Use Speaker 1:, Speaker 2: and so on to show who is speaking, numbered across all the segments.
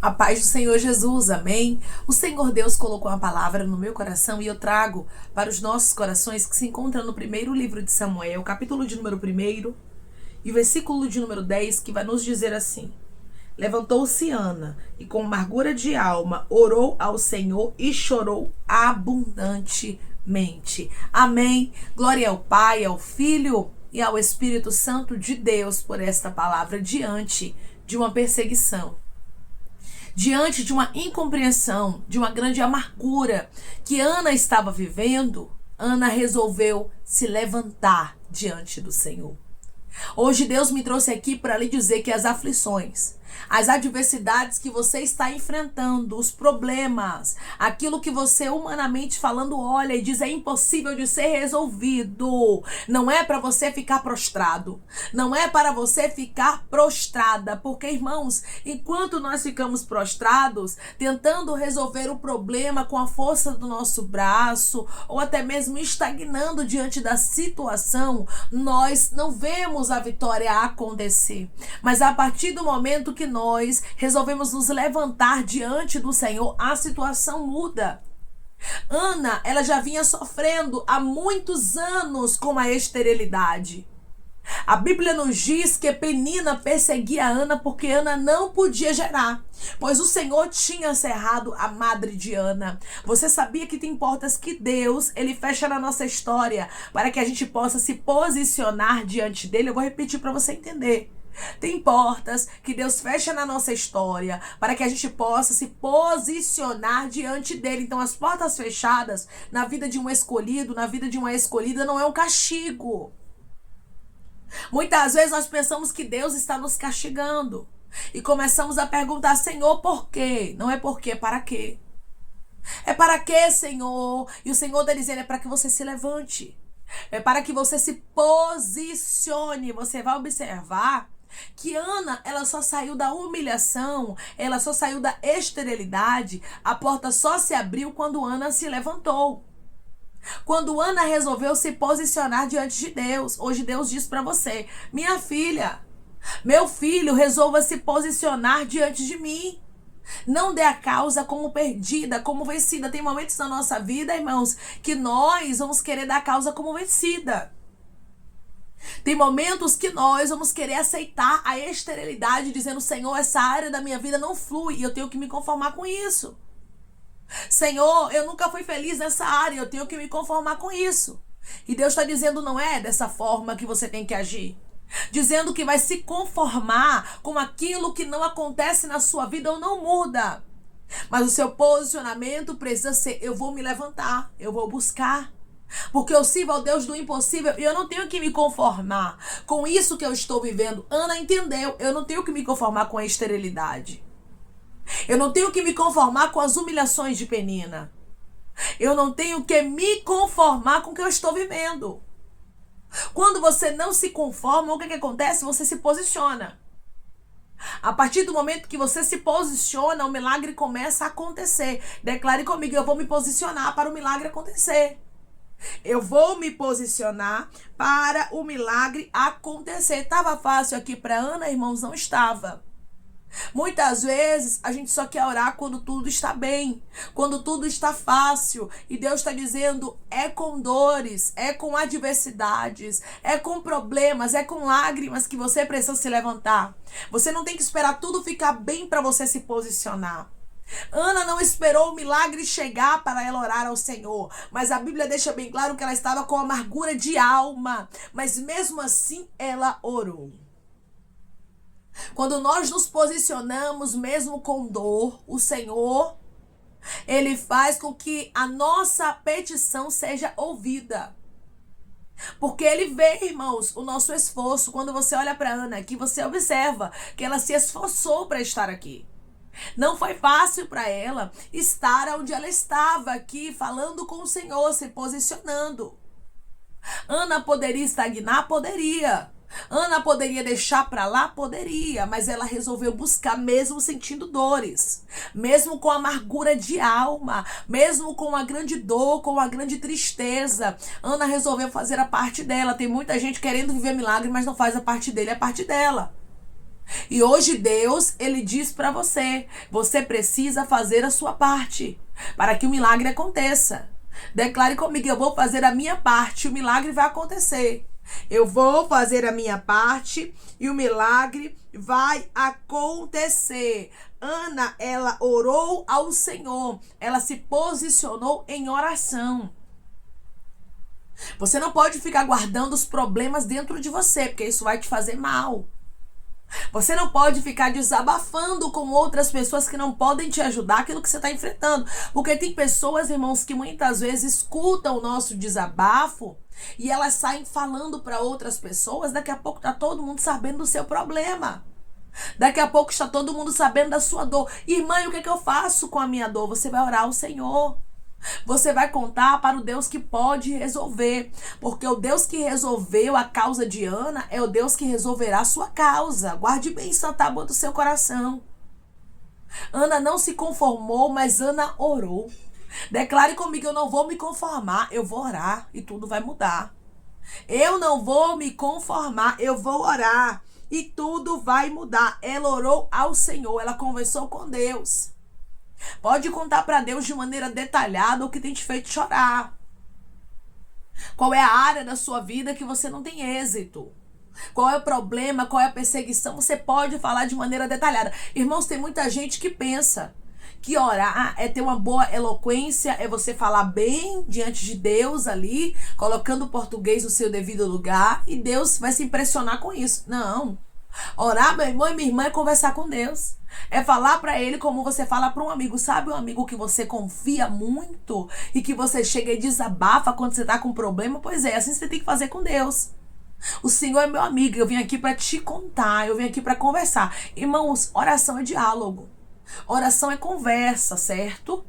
Speaker 1: A paz do Senhor Jesus, amém? O Senhor Deus colocou uma palavra no meu coração e eu trago para os nossos corações que se encontra no primeiro livro de Samuel, capítulo de número 1 e versículo de número 10, que vai nos dizer assim: Levantou-se Ana e com amargura de alma orou ao Senhor e chorou abundantemente. Amém? Glória ao Pai, ao Filho e ao Espírito Santo de Deus por esta palavra diante de uma perseguição. Diante de uma incompreensão, de uma grande amargura que Ana estava vivendo, Ana resolveu se levantar diante do Senhor. Hoje Deus me trouxe aqui para lhe dizer que as aflições, as adversidades que você está enfrentando, os problemas, aquilo que você humanamente falando olha e diz é impossível de ser resolvido, não é para você ficar prostrado, não é para você ficar prostrada, porque irmãos, enquanto nós ficamos prostrados, tentando resolver o problema com a força do nosso braço, ou até mesmo estagnando diante da situação, nós não vemos a vitória acontecer. Mas a partir do momento que nós resolvemos nos levantar diante do Senhor, a situação muda. Ana, ela já vinha sofrendo há muitos anos com a esterilidade. A Bíblia nos diz que Penina perseguia Ana porque Ana não podia gerar, pois o Senhor tinha cerrado a madre de Ana. Você sabia que tem portas que Deus, ele fecha na nossa história para que a gente possa se posicionar diante dele? Eu vou repetir para você entender. Tem portas que Deus fecha na nossa história para que a gente possa se posicionar diante dele. Então as portas fechadas na vida de um escolhido, na vida de uma escolhida, não é um castigo. Muitas vezes nós pensamos que Deus está nos castigando e começamos a perguntar: Senhor, por quê? Não é por quê, é para quê? É para quê, Senhor? E o Senhor está dizendo: é para que você se levante, é para que você se posicione. Você vai observar que Ana, ela só saiu da humilhação, ela só saiu da esterilidade, a porta só se abriu quando Ana se levantou. Quando Ana resolveu se posicionar diante de Deus. Hoje Deus diz para você: minha filha, meu filho, resolva se posicionar diante de mim. Não dê a causa como perdida, como vencida. Tem momentos na nossa vida, irmãos, que nós vamos querer dar a causa como vencida. Tem momentos que nós vamos querer aceitar a esterilidade, dizendo: Senhor, essa área da minha vida não flui e eu tenho que me conformar com isso. Senhor, eu nunca fui feliz nessa área, eu tenho que me conformar com isso. E Deus está dizendo: não é dessa forma que você tem que agir. Dizendo que vai se conformar com aquilo que não acontece na sua vida ou não muda. Mas o seu posicionamento precisa ser: eu vou me levantar, eu vou buscar. Porque eu sirvo ao Deus do impossível e eu não tenho que me conformar com isso que eu estou vivendo. Ana entendeu, eu não tenho que me conformar com a esterilidade. Eu não tenho que me conformar com as humilhações de Penina. Eu não tenho que me conformar com o que eu estou vivendo. Quando você não se conforma, o que acontece? Você se posiciona. A partir do momento que você se posiciona, o milagre começa a acontecer. Declare comigo: eu vou me posicionar para o milagre acontecer. Eu vou me posicionar para o milagre acontecer. Estava fácil aqui para Ana, irmãos? Não estava. Muitas vezes a gente só quer orar quando tudo está bem, quando tudo está fácil, e Deus está dizendo: é com dores, é com adversidades, é com problemas, é com lágrimas que você precisa se levantar. Você não tem que esperar tudo ficar bem para você se posicionar. Ana não esperou o milagre chegar para ela orar ao Senhor, mas a Bíblia deixa bem claro que ela estava com amargura de alma, mas mesmo assim ela orou. Quando nós nos posicionamos mesmo com dor, o Senhor, ele faz com que a nossa petição seja ouvida. Porque ele vê, irmãos, o nosso esforço. Quando você olha para Ana aqui, você observa que ela se esforçou para estar aqui. Não foi fácil para ela estar onde ela estava aqui, falando com o Senhor, se posicionando. Ana poderia estagnar? Poderia. Ana poderia deixar para lá? Poderia, mas ela resolveu buscar mesmo sentindo dores, mesmo com amargura de alma, mesmo com a grande dor, com a grande tristeza. Ana resolveu fazer a parte dela. Tem muita gente querendo viver milagre, mas não faz a parte dele, a parte dela. E hoje Deus, ele diz para você, você precisa fazer a sua parte para que o milagre aconteça. Declare comigo, eu vou fazer a minha parte, o milagre vai acontecer. Eu vou fazer a minha parte e o milagre vai acontecer. Ana, ela orou ao Senhor, ela se posicionou em oração. Você não pode ficar guardando os problemas dentro de você, porque isso vai te fazer mal. Você não pode ficar desabafando com outras pessoas que não podem te ajudar aquilo que você está enfrentando. Porque tem pessoas, irmãos, que muitas vezes escutam o nosso desabafo e elas saem falando para outras pessoas. Daqui a pouco está todo mundo sabendo do seu problema. Daqui a pouco está todo mundo sabendo da sua dor. Irmã, e o que é que eu faço com a minha dor? Você vai orar ao Senhor. Você vai contar para o Deus que pode resolver. Porque o Deus que resolveu a causa de Ana é o Deus que resolverá a sua causa. Guarde bem isso na tábua do seu coração. Ana não se conformou, mas Ana orou. Declare comigo, eu não vou me conformar, eu vou orar e tudo vai mudar. Eu não vou me conformar, eu vou orar e tudo vai mudar. Ela orou ao Senhor, ela conversou com Deus. Pode contar para Deus de maneira detalhada o que tem te feito chorar. Qual é a área da sua vida que você não tem êxito? Qual é o problema? Qual é a perseguição? Você pode falar de maneira detalhada. Irmãos, tem muita gente que pensa que orar é ter uma boa eloquência, é você falar bem diante de Deus ali, colocando o português no seu devido lugar, e Deus vai se impressionar com isso. Não. Orar, meu irmão e minha irmã, é conversar com Deus. É falar para Ele como você fala para um amigo. Sabe um amigo que você confia muito e que você chega e desabafa quando você tá com problema? Pois é, assim você tem que fazer com Deus. O Senhor é meu amigo, eu vim aqui para te contar, eu vim aqui para conversar. Irmãos, oração é diálogo. Oração é conversa, certo?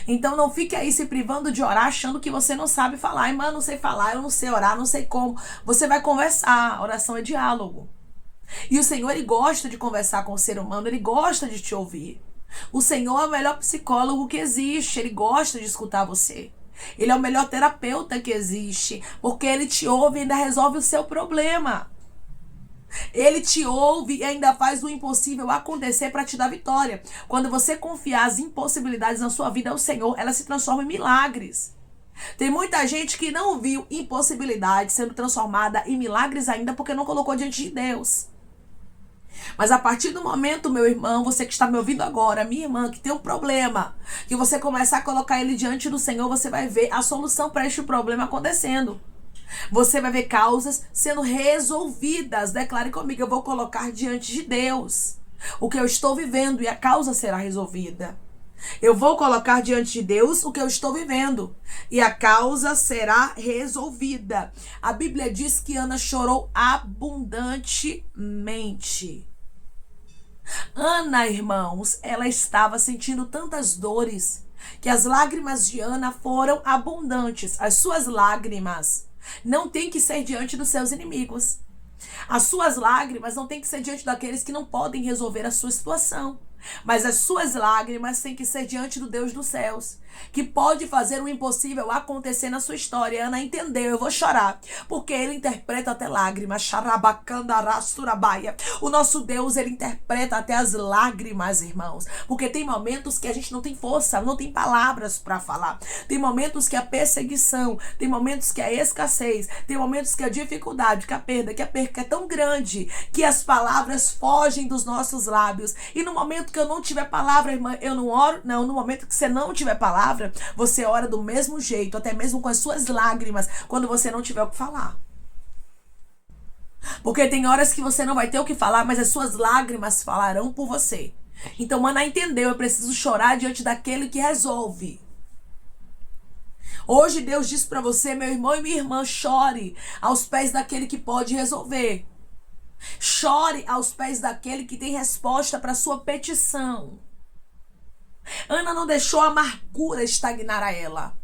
Speaker 1: Então não fique aí se privando de orar achando que você não sabe falar. Irmã, eu não sei falar, eu não sei orar, não sei como. Você vai conversar, oração é diálogo. E o Senhor, ele gosta de conversar com o ser humano, ele gosta de te ouvir. O Senhor é o melhor psicólogo que existe, ele gosta de escutar você. Ele é o melhor terapeuta que existe, porque ele te ouve e ainda resolve o seu problema. Ele te ouve e ainda faz o impossível acontecer para te dar vitória. Quando você confiar as impossibilidades na sua vida ao Senhor, elas se transformam em milagres. Tem muita gente que não viu impossibilidade sendo transformada em milagres ainda porque não colocou diante de Deus. Mas a partir do momento, meu irmão, você que está me ouvindo agora, minha irmã, que tem um problema, que você começar a colocar ele diante do Senhor, você vai ver a solução para este problema acontecendo. Você vai ver causas sendo resolvidas. Declare comigo, eu vou colocar diante de Deus o que eu estou vivendo e a causa será resolvida. Eu vou colocar diante de Deus o que eu estou vivendo e a causa será resolvida. A Bíblia diz que Ana chorou abundantemente. Ana, irmãos, ela estava sentindo tantas dores que as lágrimas de Ana foram abundantes. As suas lágrimas não têm que ser diante dos seus inimigos. As suas lágrimas não têm que ser diante daqueles que não podem resolver a sua situação. Mas as suas lágrimas têm que ser diante do Deus dos céus, que pode fazer o impossível acontecer na sua história. Ana entendeu, eu vou chorar, porque ele interpreta até lágrimas. O nosso Deus, ele interpreta até as lágrimas, irmãos, porque tem momentos que a gente não tem força, não tem palavras para falar. Tem momentos que a perseguição, tem momentos que a escassez, tem momentos que a dificuldade, que a perca é tão grande que as palavras fogem dos nossos lábios. E no momento que eu não tiver palavra, irmã, eu não oro. Não, no momento que você não tiver palavra, você ora do mesmo jeito, até mesmo com as suas lágrimas, quando você não tiver o que falar. Porque tem horas que você não vai ter o que falar, mas as suas lágrimas falarão por você. Então, Ana entendeu, eu preciso chorar diante daquele que resolve. Hoje Deus diz para você, meu irmão e minha irmã, chore aos pés daquele que pode resolver. Chore aos pés daquele que tem resposta para sua petição. Ana não deixou a amargura estagnar a ela.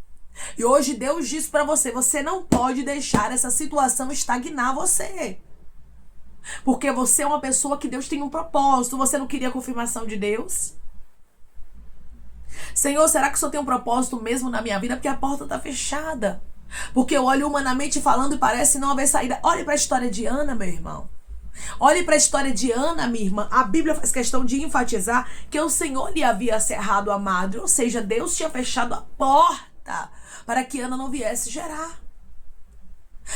Speaker 1: E hoje Deus diz para você, você não pode deixar essa situação estagnar você. Porque você é uma pessoa que Deus tem um propósito. Você não queria a confirmação de Deus? Senhor, será que o Senhor tem um propósito mesmo na minha vida? Porque a porta está fechada. Porque eu olho humanamente falando e parece não haver saída. Olhe para a história de Ana, meu irmão. Olhe para a história de Ana, minha irmã. A Bíblia faz questão de enfatizar que o Senhor lhe havia cerrado a madre, ou seja, Deus tinha fechado a porta para que Ana não viesse gerar.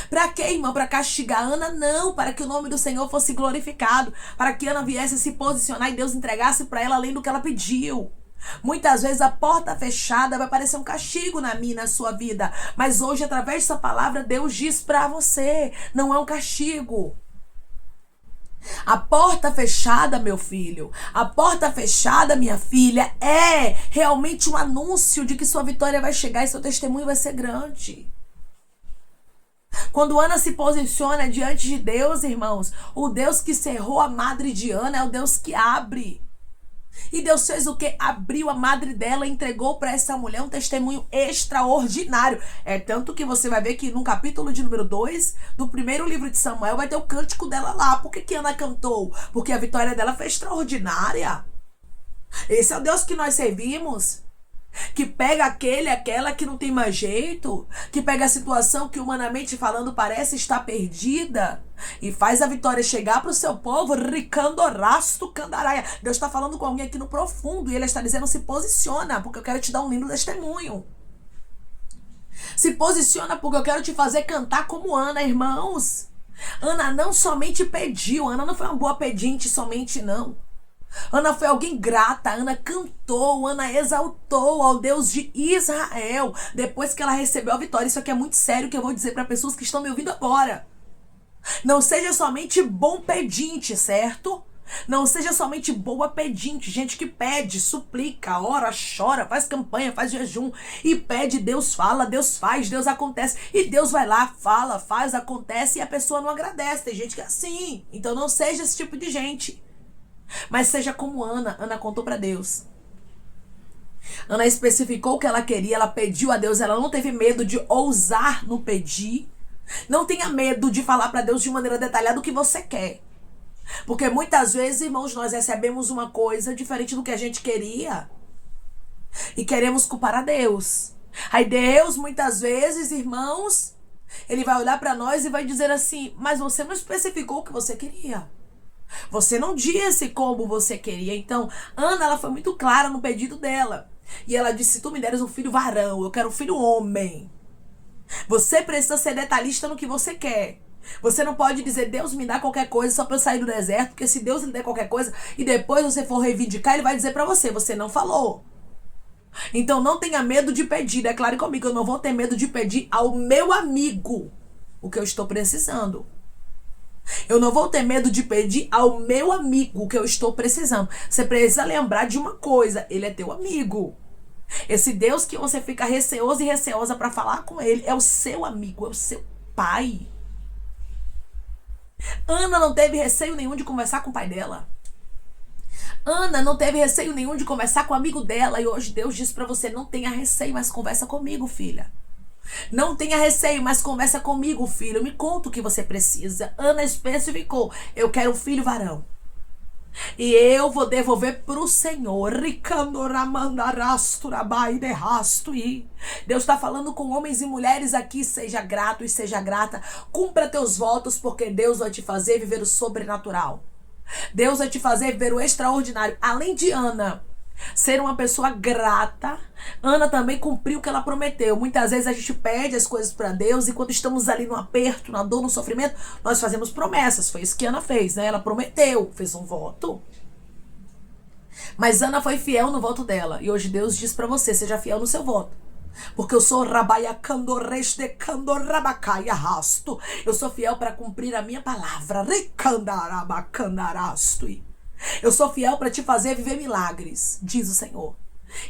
Speaker 1: Para quê, irmã? Para castigar Ana? Não, para que o nome do Senhor fosse glorificado, para que Ana viesse se posicionar e Deus entregasse para ela além do que ela pediu. Muitas vezes a porta fechada vai parecer um castigo na minha e na sua vida, mas hoje, através dessa palavra, Deus diz para você, não é um castigo. A porta fechada, meu filho, a porta fechada, minha filha, é realmente um anúncio de que sua vitória vai chegar e seu testemunho vai ser grande. Quando Ana se posiciona diante de Deus, irmãos, o Deus que cerrou a madre de Ana é o Deus que abre. E Deus fez o quê? Abriu a madre dela e entregou para essa mulher um testemunho extraordinário. É tanto que você vai ver que no capítulo de número 2 do primeiro livro de Samuel vai ter o cântico dela lá. Por que Ana cantou? Porque a vitória dela foi extraordinária. Esse é o Deus que nós servimos. Que pega aquela que não tem mais jeito, que pega a situação que humanamente falando parece estar perdida e faz a vitória chegar para o seu povo, ricandorasto candaraia. Deus está falando com alguém aqui no profundo e ele está dizendo: se posiciona, porque eu quero te dar um lindo testemunho. Se posiciona, porque eu quero te fazer cantar como Ana, irmãos. Ana não somente pediu, Ana não foi uma boa pedinte somente, não. Ana foi alguém grata, Ana cantou, Ana exaltou ao Deus de Israel depois que ela recebeu a vitória. Isso aqui é muito sério que eu vou dizer para pessoas que estão me ouvindo agora. Não seja somente bom pedinte, certo? Não seja somente boa pedinte, gente que pede, suplica, ora, chora, faz campanha, faz jejum e pede, Deus fala, Deus faz, Deus acontece e Deus vai lá, fala, faz, acontece e a pessoa não agradece. Tem gente que é assim, então não seja esse tipo de gente. Mas seja como Ana. Ana contou para Deus. Ana especificou o que ela queria, ela pediu a Deus, ela não teve medo de ousar no pedir. Não tenha medo de falar para Deus de maneira detalhada o que você quer. Porque muitas vezes, irmãos, nós recebemos uma coisa diferente do que a gente queria e queremos culpar a Deus. Aí Deus, muitas vezes, irmãos, ele vai olhar para nós e vai dizer assim: mas você não especificou o que você queria. Você não disse como você queria. Então, Ana, ela foi muito clara no pedido dela. E ela disse: se tu me deres um filho varão, eu quero um filho homem. Você precisa ser detalhista no que você quer. Você não pode dizer: Deus me dá qualquer coisa só para eu sair do deserto. Porque se Deus lhe der qualquer coisa e depois você for reivindicar, ele vai dizer para você: você não falou. Então não tenha medo de pedir. Declare comigo: eu não vou ter medo de pedir ao meu amigo o que eu estou precisando. Eu não vou ter medo de pedir ao meu amigo o que eu estou precisando. Você precisa lembrar de uma coisa: ele é teu amigo. Esse Deus que você fica receoso e receosa para falar com ele é o seu amigo, é o seu pai. Ana não teve receio nenhum de conversar com o pai dela. Ana não teve receio nenhum de conversar com o amigo dela. E hoje Deus diz para você: não tenha receio, mas conversa comigo, filha. Não tenha receio, mas conversa comigo, filho. Me conta o que você precisa. Ana especificou: eu quero um filho varão. E eu vou devolver para o Senhor. Deus está falando com homens e mulheres aqui. Seja grato e seja grata. Cumpra teus votos, porque Deus vai te fazer viver o sobrenatural. Deus vai te fazer viver o extraordinário. Além de Ana ser uma pessoa grata, Ana também cumpriu o que ela prometeu. Muitas vezes a gente pede as coisas para Deus e quando estamos ali no aperto, na dor, no sofrimento, nós fazemos promessas. Foi isso que Ana fez, né? Ela prometeu, fez um voto. Mas Ana foi fiel no voto dela. E hoje Deus diz para você: seja fiel no seu voto. Porque eu sou rasto. Eu sou fiel para cumprir a minha palavra. Eu sou fiel para te fazer viver milagres, diz o Senhor.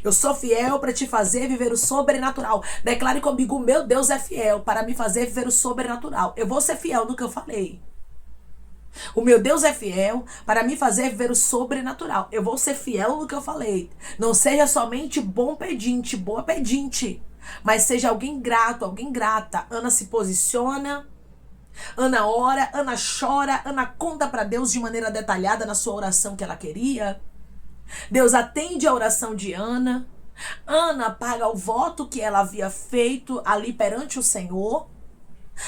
Speaker 1: Eu sou fiel para te fazer viver o sobrenatural. Declare comigo: o meu Deus é fiel para me fazer viver o sobrenatural. Eu vou ser fiel no que eu falei. O meu Deus é fiel para me fazer viver o sobrenatural. Eu vou ser fiel no que eu falei. Não seja somente bom pedinte, boa pedinte, mas seja alguém grato, alguém grata. Ana se posiciona, Ana ora, Ana chora, Ana conta para Deus de maneira detalhada na sua oração que ela queria. Deus atende a oração de Ana. Ana paga o voto que ela havia feito ali perante o Senhor.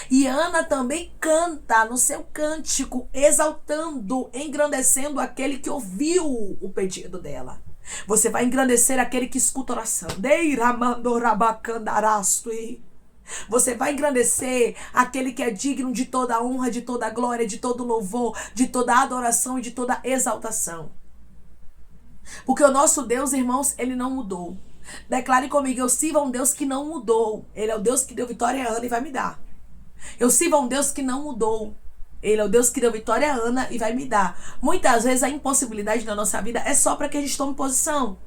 Speaker 1: E Ana também canta no seu cântico, exaltando, engrandecendo aquele que ouviu o pedido dela. Você vai engrandecer aquele que escuta oração. Você vai engrandecer aquele que é digno de toda honra, de toda glória, de todo louvor, de toda adoração e de toda exaltação. Porque o nosso Deus, irmãos, ele não mudou. Declare comigo, eu sirvo a um Deus que não mudou. Ele é o Deus que deu vitória a Ana e vai me dar. Eu sirvo a um Deus que não mudou. Ele é o Deus que deu vitória a Ana e vai me dar. Muitas vezes a impossibilidade da nossa vida é só para que a gente tome posição.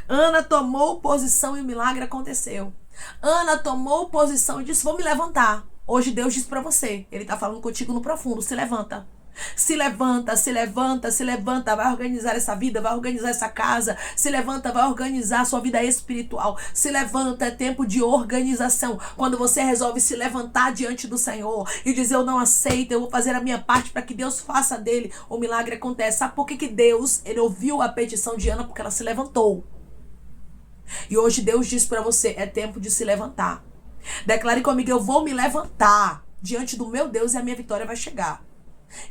Speaker 1: Ana tomou posição e o milagre aconteceu. Ana tomou posição e disse, vou me levantar. Hoje Deus diz para você, ele está falando contigo no profundo, se levanta. Se levanta, se levanta, se levanta, vai organizar essa vida, vai organizar essa casa, se levanta, vai organizar a sua vida espiritual, se levanta, é tempo de organização, quando você resolve se levantar diante do Senhor e dizer, eu não aceito, eu vou fazer a minha parte para que Deus faça dele, o milagre acontece. Sabe por que Deus, ele ouviu a petição de Ana? Porque ela se levantou. E hoje Deus diz para você, é tempo de se levantar. Declare comigo, eu vou me levantar diante do meu Deus e a minha vitória vai chegar.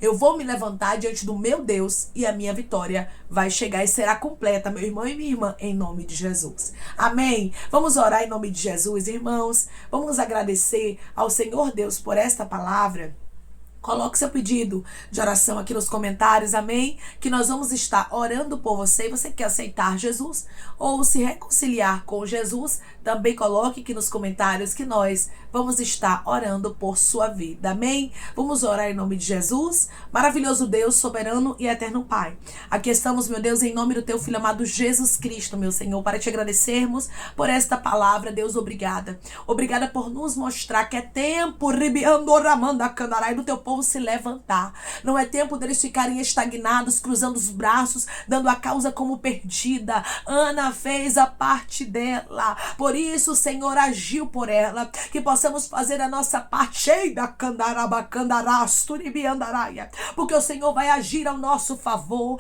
Speaker 1: Eu vou me levantar diante do meu Deus e a minha vitória vai chegar e será completa, meu irmão e minha irmã, em nome de Jesus. Amém? Vamos orar em nome de Jesus, irmãos. Vamos agradecer ao Senhor Deus por esta palavra. Coloque seu pedido de oração aqui nos comentários, amém? Que nós vamos estar orando por você. Você quer aceitar Jesus ou se reconciliar com Jesus? Também coloque aqui nos comentários que nós vamos estar orando por sua vida, amém? Vamos orar em nome de Jesus. Maravilhoso Deus, soberano e eterno Pai. Aqui estamos, meu Deus, em nome do teu Filho amado Jesus Cristo, meu Senhor, para te agradecermos por esta palavra. Deus, obrigada. Obrigada por nos mostrar que é tempo, do teu povo se levantar. Não é tempo deles ficarem estagnados, cruzando os braços, dando a causa como perdida. Ana fez a parte dela. Por isso o Senhor agiu por ela. Que possamos fazer a nossa parte. Porque o Senhor vai agir ao nosso favor.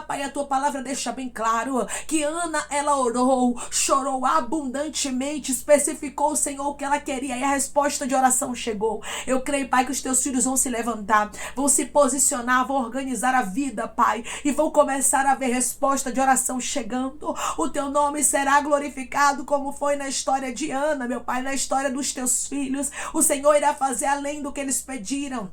Speaker 1: Pai, a tua palavra deixa bem claro que Ana, ela orou, chorou abundantemente, especificou o Senhor o que ela queria e a resposta de oração chegou. Eu creio, Pai, que os teus filhos vão se levantar, vão se posicionar, vão organizar a vida, Pai, e vão começar a ver resposta de oração chegando. O teu nome será glorificado como foi na história de Ana, meu Pai, na história dos teus filhos. O Senhor irá fazer além do que eles pediram,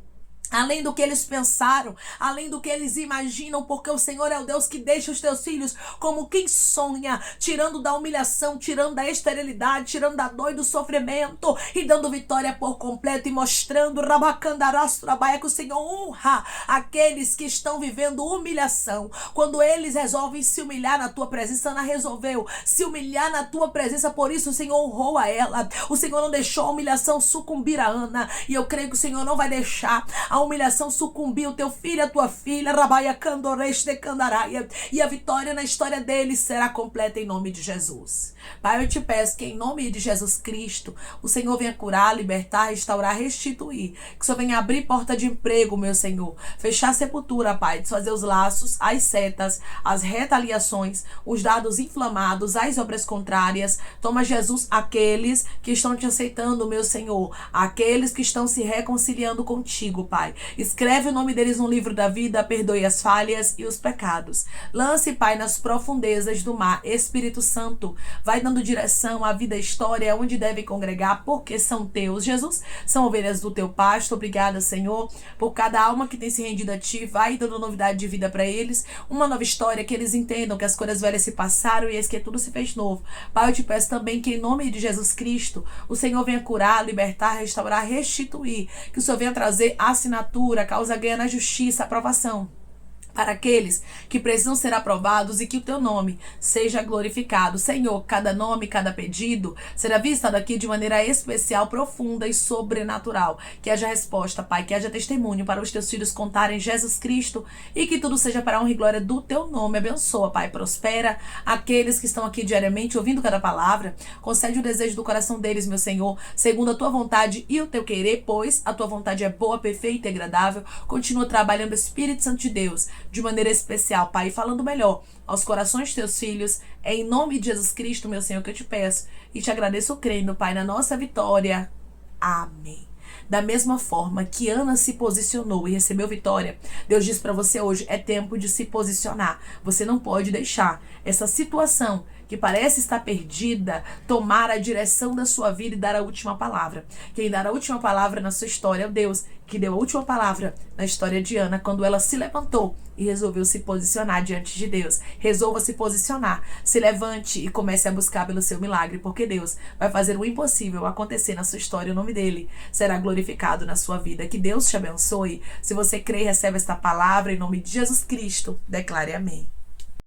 Speaker 1: além do que eles pensaram, além do que eles imaginam, porque o Senhor é o Deus que deixa os teus filhos como quem sonha, tirando da humilhação, tirando da esterilidade, tirando da dor e do sofrimento e dando vitória por completo e mostrando que o Senhor honra aqueles que estão vivendo humilhação. Quando eles resolvem se humilhar na tua presença, Ana resolveu se humilhar na tua presença, por isso o Senhor honrou a ela. O Senhor não deixou a humilhação sucumbir a Ana, e eu creio que o Senhor não vai deixar a humilhação sucumbir o teu filho, a tua filha, e a vitória na história deles será completa em nome de Jesus. Pai, eu te peço que em nome de Jesus Cristo, o Senhor venha curar, libertar, restaurar, restituir. Que o Senhor venha abrir porta de emprego, meu Senhor. Fechar a sepultura, Pai, desfazer os laços, as setas, as retaliações, os dados inflamados, as obras contrárias. Toma, Jesus, aqueles que estão te aceitando, meu Senhor. Aqueles que estão se reconciliando contigo, Pai. Escreve o nome deles no livro da vida, perdoe as falhas e os pecados. Lance, Pai, nas profundezas do mar. Espírito Santo, vai dando direção à vida, à história, onde devem congregar, porque são teus, Jesus. São ovelhas do teu pasto. Obrigada, Senhor, por cada alma que tem se rendido a ti. Vai dando novidade de vida para eles. Uma nova história, que eles entendam que as coisas velhas se passaram e eis que tudo se fez novo. Pai, eu te peço também que em nome de Jesus Cristo, o Senhor venha curar, libertar, restaurar, restituir. Que o Senhor venha trazer assinatura, causa ganha na justiça, aprovação para aqueles que precisam ser aprovados e que o teu nome seja glorificado. Senhor, cada nome, cada pedido será visto aqui de maneira especial, profunda e sobrenatural. Que haja resposta, Pai, que haja testemunho para os teus filhos contarem Jesus Cristo e que tudo seja para a honra e glória do teu nome. Abençoa, Pai, prospera aqueles que estão aqui diariamente ouvindo cada palavra. Concede o desejo do coração deles, meu Senhor, segundo a tua vontade e o teu querer, pois a tua vontade é boa, perfeita e agradável. Continua trabalhando, Espírito Santo de Deus, de maneira especial, Pai, falando melhor aos corações de teus filhos. É em nome de Jesus Cristo, meu Senhor, que eu te peço e te agradeço crendo, Pai, na nossa vitória. Amém. Da mesma forma que Ana se posicionou e recebeu vitória, Deus diz para você hoje, é tempo de se posicionar. Você não pode deixar essa situação que parece estar perdida tomar a direção da sua vida e dar a última palavra. Quem dá a última palavra na sua história é o Deus que deu a última palavra na história de Ana, quando ela se levantou e resolveu se posicionar diante de Deus. Resolva se posicionar, se levante e comece a buscar pelo seu milagre, porque Deus vai fazer o impossível acontecer na sua história. O nome dele será glorificado na sua vida. Que Deus te abençoe. Se você crê e recebe esta palavra, em nome de Jesus Cristo, declare amém.